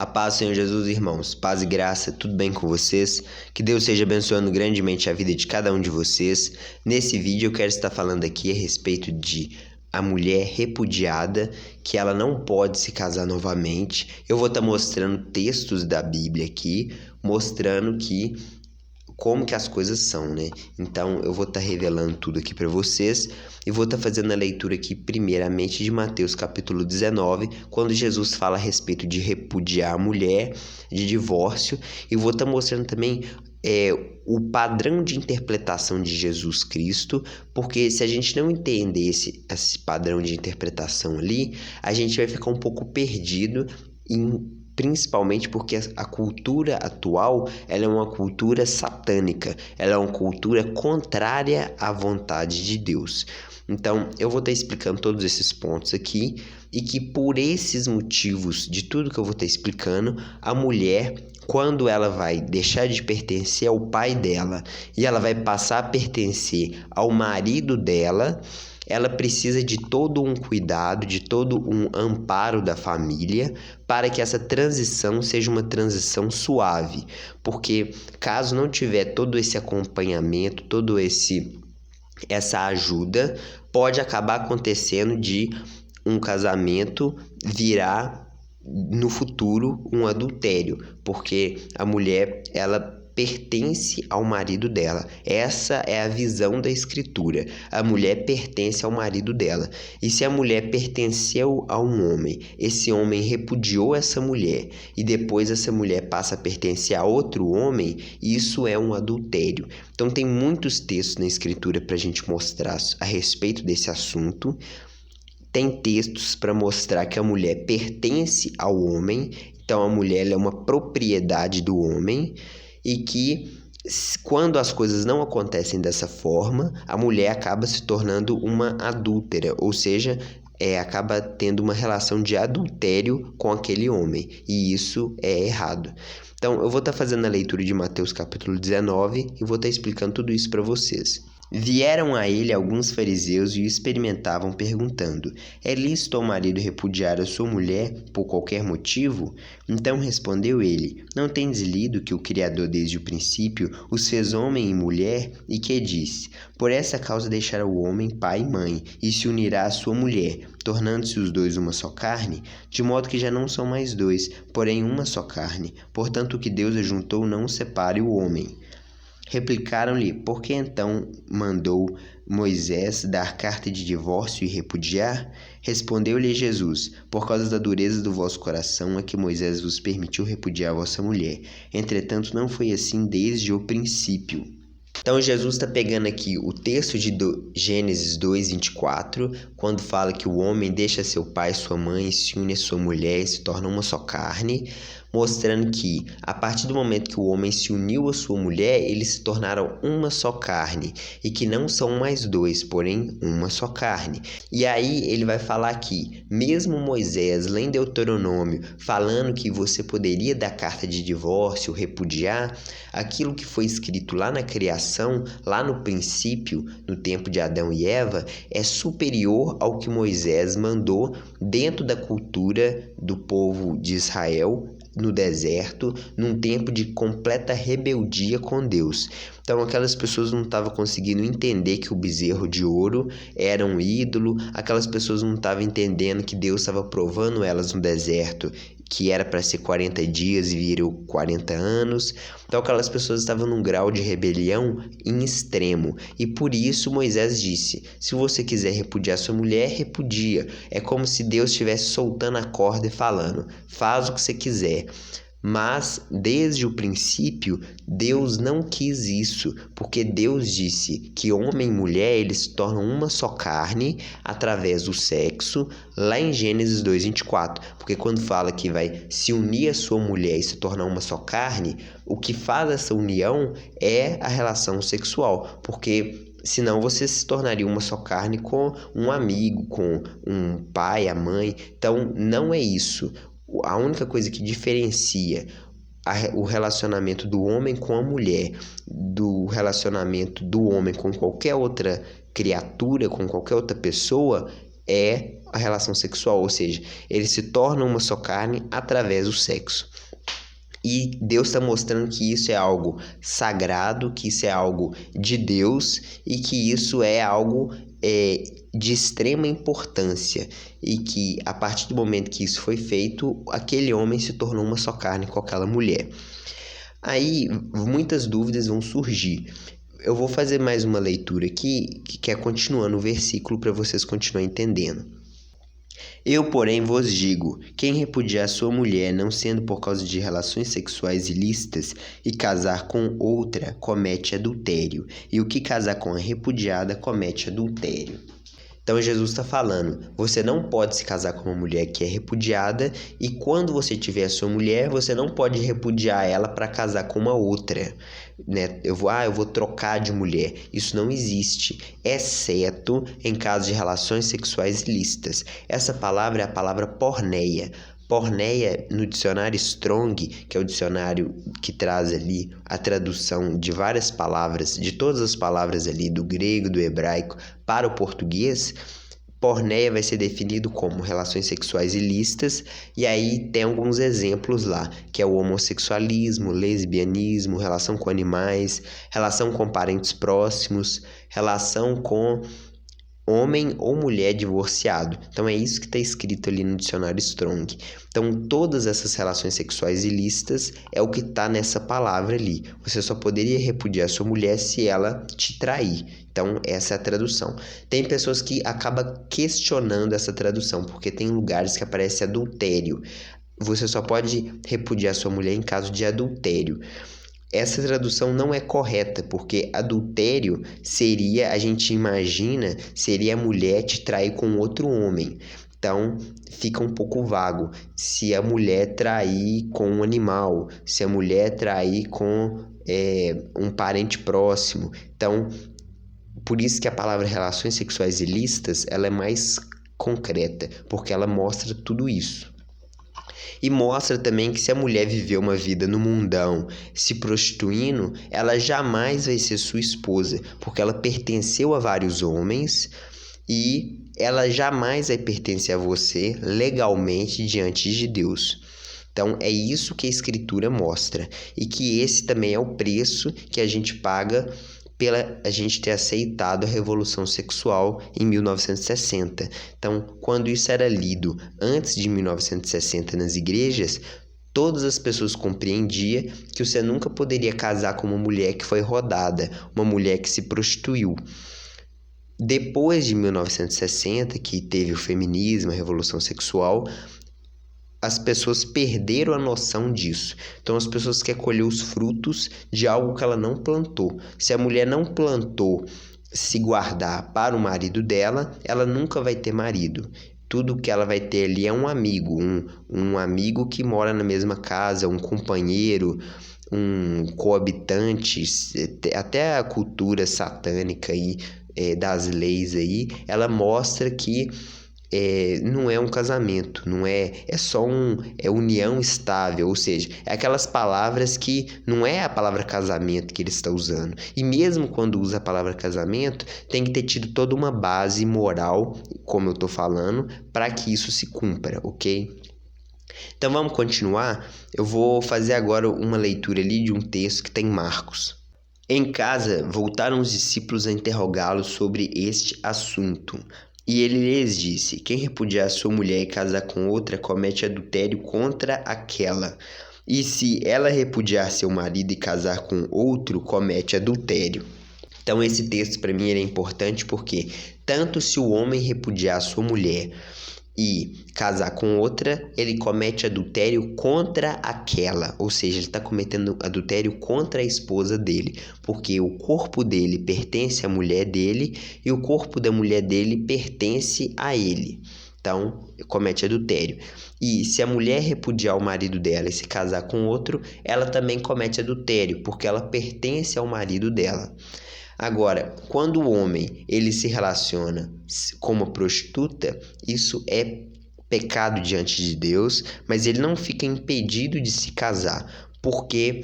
A paz, Senhor Jesus, irmãos. Paz e graça, tudo bem com vocês? Que Deus esteja abençoando grandemente a vida de cada um de vocês. Nesse vídeo eu quero estar falando aqui a respeito de a mulher repudiada, que ela não pode se casar novamente. Eu vou estar mostrando textos da Bíblia aqui, mostrando como que as coisas são, né? Então eu vou estar revelando tudo aqui para vocês e vou estar fazendo a leitura aqui primeiramente de Mateus capítulo 19, quando Jesus fala a respeito de repudiar a mulher, de divórcio, e vou estar mostrando também o padrão de interpretação de Jesus Cristo, porque se a gente não entender esse padrão de interpretação ali, a gente vai ficar um pouco perdido principalmente porque a cultura atual ela é uma cultura satânica, ela é uma cultura contrária à vontade de Deus. Então, eu vou estar explicando todos esses pontos aqui e que por esses motivos de tudo que eu vou estar explicando, a mulher, quando ela vai deixar de pertencer ao pai dela e ela vai passar a pertencer ao marido dela, ela precisa de todo um cuidado, de todo um amparo da família para que essa transição seja uma transição suave, porque caso não tiver todo esse acompanhamento, essa ajuda, pode acabar acontecendo de um casamento virar no futuro um adultério, porque a mulher ela pertence ao marido dela. Essa é a visão da escritura. A mulher pertence ao marido dela. E se a mulher pertenceu a um homem, esse homem repudiou essa mulher e depois essa mulher passa a pertencer a outro homem, isso é um adultério. Então tem muitos textos na escritura para a gente mostrar a respeito desse assunto. Tem textos para mostrar que a mulher pertence ao homem, então a mulher é uma propriedade do homem, e que quando as coisas não acontecem dessa forma, a mulher acaba se tornando uma adúltera, ou seja, acaba tendo uma relação de adultério com aquele homem, e isso é errado. Então, eu vou estar fazendo a leitura de Mateus capítulo 19 e vou estar explicando tudo isso para vocês. Vieram a ele alguns fariseus e o experimentavam, perguntando: é lícito ao marido repudiar a sua mulher por qualquer motivo? Então respondeu ele: não tendes lido que o Criador desde o princípio os fez homem e mulher, e que disse: por essa causa deixará o homem pai e mãe, e se unirá à sua mulher, tornando-se os dois uma só carne? De modo que já não são mais dois, porém uma só carne. Portanto, o que Deus ajuntou não separe o homem. Replicaram-lhe: por que então mandou Moisés dar carta de divórcio e repudiar? Respondeu-lhe Jesus: por causa da dureza do vosso coração é que Moisés vos permitiu repudiar a vossa mulher. Entretanto, não foi assim desde o princípio. Então Jesus está pegando aqui o texto de Gênesis 2:24, quando fala que o homem deixa seu pai e sua mãe, se une à sua mulher e se torna uma só carne, mostrando que a partir do momento que o homem se uniu à sua mulher, eles se tornaram uma só carne, e que não são mais dois, porém uma só carne. E aí ele vai falar aqui, mesmo Moisés, lá em Deuteronômio, falando que você poderia dar carta de divórcio, repudiar, aquilo que foi escrito lá na criação, lá no princípio, no tempo de Adão e Eva, é superior ao que Moisés mandou dentro da cultura do povo de Israel, no deserto, num tempo de completa rebeldia com Deus. Então aquelas pessoas não estavam conseguindo entender que o bezerro de ouro era um ídolo, aquelas pessoas não estavam entendendo que Deus estava provando elas no deserto, que era para ser 40 dias e virou 40 anos. Então aquelas pessoas estavam num grau de rebelião em extremo. E por isso Moisés disse: se você quiser repudiar sua mulher, repudia. É como se Deus estivesse soltando a corda e falando: faz o que você quiser. Mas, desde o princípio, Deus não quis isso, porque Deus disse que homem e mulher eles se tornam uma só carne através do sexo, lá em Gênesis 2:24. Porque quando fala que vai se unir à sua mulher e se tornar uma só carne, o que faz essa união é a relação sexual, porque senão você se tornaria uma só carne com um amigo, com um pai, a mãe. Então, não é isso. A única coisa que diferencia o relacionamento do homem com a mulher do relacionamento do homem com qualquer outra criatura, com qualquer outra pessoa, é a relação sexual, ou seja, eles se tornam uma só carne através do sexo. E Deus está mostrando que isso é algo sagrado, que isso é algo de Deus e que isso é algo de extrema importância. E que a partir do momento que isso foi feito, aquele homem se tornou uma só carne com aquela mulher. Aí muitas dúvidas vão surgir. Eu vou fazer mais uma leitura aqui, que é continuando o versículo para vocês continuarem entendendo. Eu, porém, vos digo: quem repudiar sua mulher, não sendo por causa de relações sexuais ilícitas, e casar com outra, comete adultério. E o que casar com a repudiada, comete adultério. Então Jesus está falando, você não pode se casar com uma mulher que é repudiada, e quando você tiver a sua mulher, você não pode repudiar ela para casar com uma outra, né? Eu vou trocar de mulher. Isso não existe, exceto em casos de relações sexuais ilícitas. Essa palavra é a palavra porneia. Porneia, no dicionário Strong, que é o dicionário que traz ali a tradução de várias palavras, de todas as palavras ali do grego, do hebraico para o português, porneia vai ser definido como relações sexuais ilícitas, e aí tem alguns exemplos lá, que é o homossexualismo, lesbianismo, relação com animais, relação com parentes próximos, relação com homem ou mulher divorciado. Então é isso que está escrito ali no dicionário Strong. Então todas essas relações sexuais ilícitas é o que está nessa palavra ali. Você só poderia repudiar sua mulher se ela te trair. Então essa é a tradução. Tem pessoas que acabam questionando essa tradução, porque tem lugares que aparece adultério. Você só pode repudiar sua mulher em caso de adultério. Essa tradução não é correta, porque adultério seria, a gente imagina, seria a mulher te trair com outro homem. Então, fica um pouco vago. Se a mulher trair com um animal, se a mulher trair com um parente próximo. Então, por isso que a palavra relações sexuais ilícitas, ela é mais concreta, porque ela mostra tudo isso. E mostra também que se a mulher viver uma vida no mundão se prostituindo, ela jamais vai ser sua esposa, porque ela pertenceu a vários homens e ela jamais vai pertencer a você legalmente diante de Deus. Então é isso que a Escritura mostra, e que esse também é o preço que a gente paga pela a gente ter aceitado a revolução sexual em 1960. Então, quando isso era lido antes de 1960 nas igrejas, todas as pessoas compreendiam que você nunca poderia casar com uma mulher que foi rodada, uma mulher que se prostituiu. Depois de 1960, que teve o feminismo, a revolução sexual, as pessoas perderam a noção disso. Então as pessoas querem colher os frutos de algo que ela não plantou. Se a mulher não plantou se guardar para o marido dela, ela nunca vai ter marido. Tudo que ela vai ter ali é um amigo, um amigo que mora na mesma casa, um companheiro, um coabitante. Até a cultura satânica aí, das leis aí, ela mostra que não é um casamento, não é só união estável, ou seja, é aquelas palavras que não é a palavra casamento que ele está usando. E mesmo quando usa a palavra casamento, tem que ter tido toda uma base moral, como eu estou falando, para que isso se cumpra, ok? Então vamos continuar? Eu vou fazer agora uma leitura ali de um texto que tem Marcos. Em casa, voltaram os discípulos a interrogá-lo sobre este assunto. E ele lhes disse: quem repudiar sua mulher e casar com outra, comete adultério contra aquela. E se ela repudiar seu marido e casar com outro, comete adultério. Então esse texto para mim é importante porque tanto se o homem repudiar sua mulher e casar com outra, ele comete adultério contra aquela, ou seja, ele está cometendo adultério contra a esposa dele, porque o corpo dele pertence à mulher dele e o corpo da mulher dele pertence a ele. Então, comete adultério. E se a mulher repudiar o marido dela e se casar com outro, ela também comete adultério, porque ela pertence ao marido dela. Agora, quando o homem ele se relaciona com uma prostituta, isso é pecado diante de Deus, mas ele não fica impedido de se casar, porque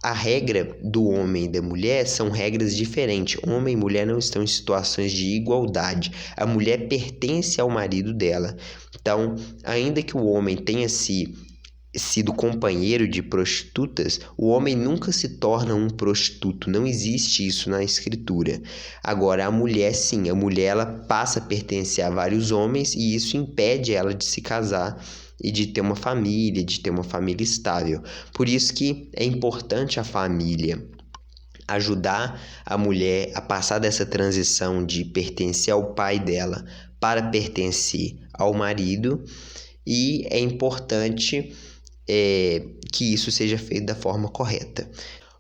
a regra do homem e da mulher são regras diferentes. Homem e mulher não estão em situações de igualdade. A mulher pertence ao marido dela. Então, ainda que o homem tenha sido companheiro de prostitutas, o homem nunca se torna um prostituto. Não existe isso na escritura. Agora, a mulher sim. A mulher ela passa a pertencer a vários homens e isso impede ela de se casar e de ter uma família estável. Por isso que é importante a família ajudar a mulher a passar dessa transição de pertencer ao pai dela para pertencer ao marido, e é importante que isso seja feito da forma correta.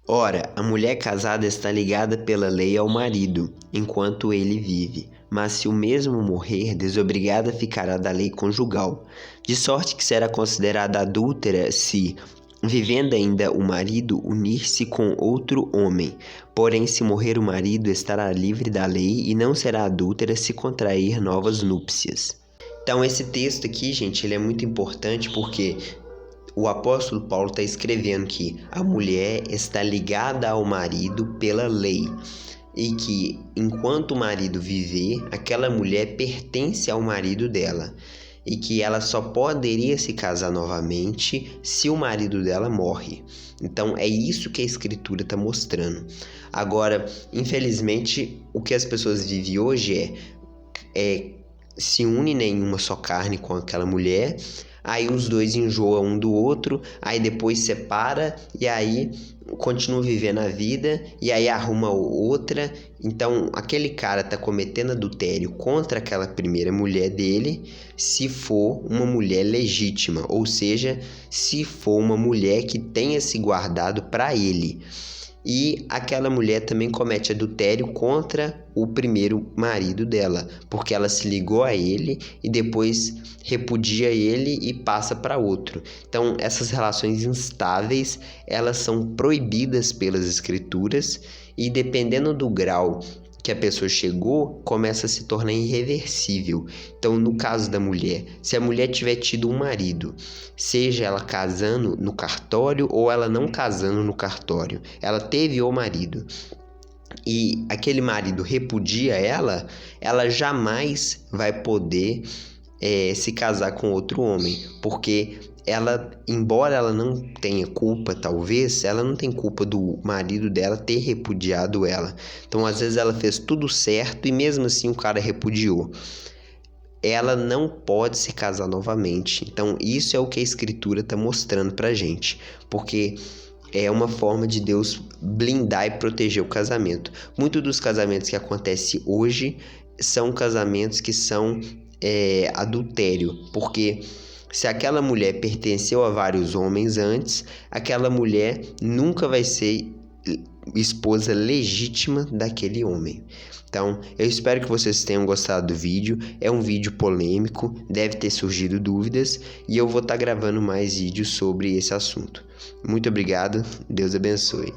Ora, a mulher casada está ligada pela lei ao marido, enquanto ele vive, mas se o mesmo morrer, desobrigada ficará da lei conjugal, de sorte que será considerada adúltera se, vivendo ainda o marido, unir-se com outro homem. Porém, se morrer o marido, estará livre da lei e não será adúltera se contrair novas núpcias. Então, esse texto aqui, gente, ele é muito importante porque o apóstolo Paulo está escrevendo que a mulher está ligada ao marido pela lei e que, enquanto o marido viver, aquela mulher pertence ao marido dela e que ela só poderia se casar novamente se o marido dela morre. Então, é isso que a escritura está mostrando. Agora, infelizmente, o que as pessoas vivem hoje se unem em uma só carne com aquela mulher, aí os dois enjoam um do outro, aí depois separa e aí continua vivendo a vida e aí arruma outra. Então aquele cara tá cometendo adultério contra aquela primeira mulher dele, se for uma mulher legítima, ou seja, se for uma mulher que tenha se guardado para ele. E aquela mulher também comete adultério contra o primeiro marido dela, porque ela se ligou a ele e depois repudia ele e passa para outro. Então, essas relações instáveis, elas são proibidas pelas escrituras e dependendo do grau que a pessoa chegou, começa a se tornar irreversível. Então, no caso da mulher, se a mulher tiver tido um marido, seja ela casando no cartório ou ela não casando no cartório, ela teve o marido e aquele marido repudia ela jamais vai poder se casar com outro homem, porque ela, embora ela não tenha culpa, talvez, ela não tem culpa do marido dela ter repudiado ela. Então, às vezes ela fez tudo certo e mesmo assim o cara repudiou. Ela não pode se casar novamente. Então, isso é o que a escritura está mostrando pra gente, porque é uma forma de Deus blindar e proteger o casamento. Muitos dos casamentos que acontecem hoje são casamentos que são adultério, porque se aquela mulher pertenceu a vários homens antes, aquela mulher nunca vai ser esposa legítima daquele homem. Então, eu espero que vocês tenham gostado do vídeo. É um vídeo polêmico, deve ter surgido dúvidas e eu vou estar gravando mais vídeos sobre esse assunto. Muito obrigado, Deus abençoe.